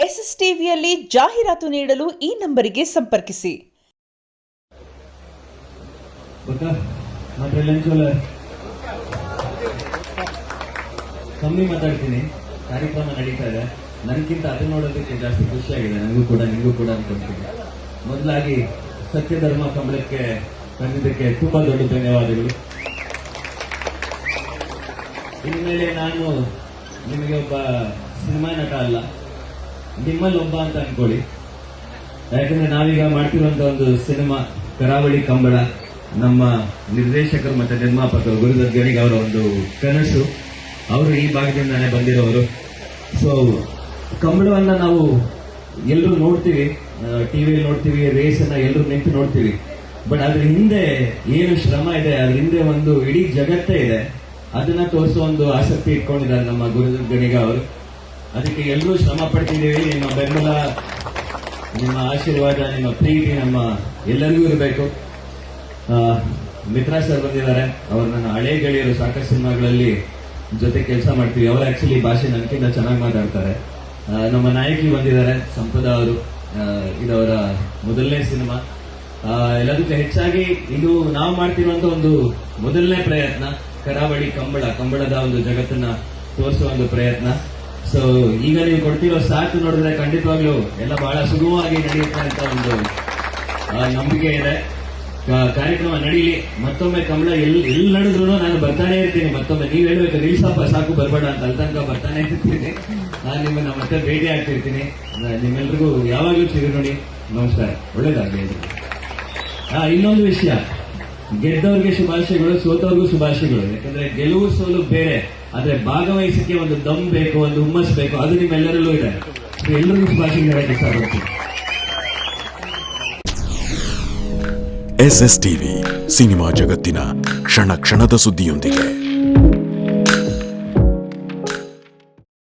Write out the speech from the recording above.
S S ಟಿವಿಯಲ್ಲಿ ಜಾಹೀರಾತು ನೀಡಲು ಈ ನಂಬರಿಗೆ ಸಂಪರ್ಕಿಸಿ. ಕಮ್ಮಿ ಮಾತಾಡ್ತೀನಿ. ಕಾರ್ಯಕ್ರಮ ನಡೀತಾ ಇದೆ. ನನಗಿಂತ ಅದನ್ನ ನೋಡೋದಕ್ಕೆ ಜಾಸ್ತಿ ಖುಷಿಯಾಗಿದೆ. ನನಗೂ ಕೂಡ ನಿಮಗೂ ಕೂಡ ಅನ್ಕೊಂತೀನಿ. ಮೊದಲಾಗಿ ಸತ್ಯಧರ್ಮ ಕಂಬಳಕ್ಕೆ ಬಂದಿದ್ದಕ್ಕೆ ತುಂಬಾ ದೊಡ್ಡ ಧನ್ಯವಾದಗಳು. ಇನ್ಮೇಲೆ ನಾನು ನಿಮಗೆ ಒಬ್ಬ ಸಿನಿಮಾ ನಟ ಅಲ್ಲ, ನಿಮ್ಮಲ್ಲಿ ಒಬ್ಬ ಅಂತ ಅನ್ಕೊಳ್ಳಿ. ಯಾಕಂದ್ರೆ ನಾವೀಗ ಮಾಡ್ತಿರುವಂತ ಒಂದು ಸಿನಿಮಾ ಕರಾವಳಿ ಕಂಬಳ ನಮ್ಮ ನಿರ್ದೇಶಕರು ಮತ್ತೆ ನಿರ್ಮಾಪಕರು ಗುರುದತ್ ಗಣಿಗ ಅವರ ಒಂದು ಕನಸು. ಅವರು ಈ ಭಾಗದಿಂದಾನೇ ಬಂದಿರೋರು. ಸೊ ಕಂಬಳವನ್ನ ನಾವು ಎಲ್ಲರೂ ನೋಡ್ತೀವಿ, ಟಿವಿಯಲ್ಲಿ ನೋಡ್ತೀವಿ, ರೇಸ್ ಅನ್ನ ಎಲ್ಲರೂ ನಿಂತು ನೋಡ್ತೀವಿ. ಬಟ್ ಅದ್ರ ಹಿಂದೆ ಏನು ಶ್ರಮ ಇದೆ, ಅದ್ರ ಹಿಂದೆ ಒಂದು ಇಡೀ ಜಗತ್ತೇ ಇದೆ. ಅದನ್ನ ತೋರಿಸೋ ಒಂದು ಆಸಕ್ತಿ ಇಟ್ಕೊಂಡಿದ್ದಾರೆ ನಮ್ಮ ಗುರುದತ್ ಗಣಿಗ ಅವರು. ಅದಕ್ಕೆ ಎಲ್ಲರೂ ಶ್ರಮ ಪಡ್ತಿದ್ದೀವಿ. ನಿಮ್ಮ ಬೆಂಬಲ, ನಿಮ್ಮ ಆಶೀರ್ವಾದ, ನಿಮ್ಮ ಪ್ರೀತಿ ನಮ್ಮ ಎಲ್ಲರಿಗೂ ಇರಬೇಕು. ಮಿತ್ರಾ ಸರ್ ಬಂದಿದ್ದಾರೆ. ಅವರು ನನ್ನ ಹಳೆ ಗೆಳೆಯರು, ಸಾಕಷ್ಟು ಸಿನಿಮಾಗಳಲ್ಲಿ ಜೊತೆ ಕೆಲಸ ಮಾಡ್ತೀವಿ. ಅವರು ಆಕ್ಚುಲಿ ಭಾಷೆ ನನಗಿಂತ ಚೆನ್ನಾಗಿ ಮಾತಾಡ್ತಾರೆ. ನಮ್ಮ ನಾಯಕಿ ಬಂದಿದ್ದಾರೆ, ಸಂಪದ ಅವರು. ಇದವರ ಮೊದಲನೇ ಸಿನಿಮಾ. ಎಲ್ಲದಕ್ಕೂ ಹೆಚ್ಚಾಗಿ ಇದು ನಾವು ಮಾಡ್ತಿರುವಂತ ಒಂದು ಮೊದಲನೇ ಪ್ರಯತ್ನ, ಕರಾವಳಿ ಕಂಬಳದ ಒಂದು ಜಗತ್ತನ್ನ ತೋರಿಸುವ ಒಂದು ಪ್ರಯತ್ನ. ಸೊ ಈಗ ನೀವು ಕೊಡ್ತಿರೋ ಸಾಥ್ ನೋಡಿದ್ರೆ ಖಂಡಿತವಾಗ್ಲೂ ಎಲ್ಲ ಬಹಳ ಸುಗಮವಾಗಿ ನಡೆಯುತ್ತೆ ಅಂತ ಒಂದು ನಂಬಿಕೆ ಇದೆ. ಕಾರ್ಯಕ್ರಮ ನಡೀಲಿ. ಮತ್ತೊಮ್ಮೆ ಕಂಬಳ ಎಲ್ಲಿ ನಡೆದ್ರು ನಾನು ಬರ್ತಾನೆ ಇರ್ತೀನಿ. ಮತ್ತೊಮ್ಮೆ ನೀವು ಹೇಳ್ಬೇಕು, ನಿಲ್ಸಪ್ಪ ಸಾಕು ಬರಬೇಡ ಅಂತ, ಅಲ್ಲಿ ತನಕ ಬರ್ತಾನೆ ಇರ್ತೀನಿ. ನಾನು ನಿಮ್ಮನ್ನ ಮತ್ತೆ ಭೇಟಿ ಆಗ್ತಿರ್ತೀನಿ. ನಿಮ್ಮೆಲ್ರಿಗೂ ಯಾವಾಗಲೂ ಚಿರುನುಡಿ ನಮಸ್ಕಾರ. ಒಳ್ಳೇದಾಗಲಿ. ಇನ್ನೊಂದು ವಿಷಯ, ಗೆದ್ದವ್ರಿಗೆ ಶುಭಾಶಯಗಳು, ಸೋತವ್ರಿಗೂ ಶುಭಾಶಯಗಳು. ಯಾಕಂದ್ರೆ ಗೆಲುವು ಸೋಲು ಬೇರೆ, ಆದ್ರೆ ಭಾಗವಹಿಸಕ್ಕೆ ಒಂದು ದಮ್ ಬೇಕು, ಒಂದು ಹುಮ್ಮಸ್ ಬೇಕು. ಅದು ನಿಮ್ಮೆಲ್ಲರಲ್ಲೂ ಇದೆ. ಎಲ್ಲರಿಗೂ ಶುಭಾಶಯ ಹೇಳಕ್ಕೆ ಇಷ್ಟಪಡ್ತೀನಿ. ಎಸ್ಎಸ್ ಟಿವಿ, ಸಿನಿಮಾ ಜಗತ್ತಿನ ಕ್ಷಣ ಕ್ಷಣದ ಸುದ್ದಿಯೊಂದಿಗೆ.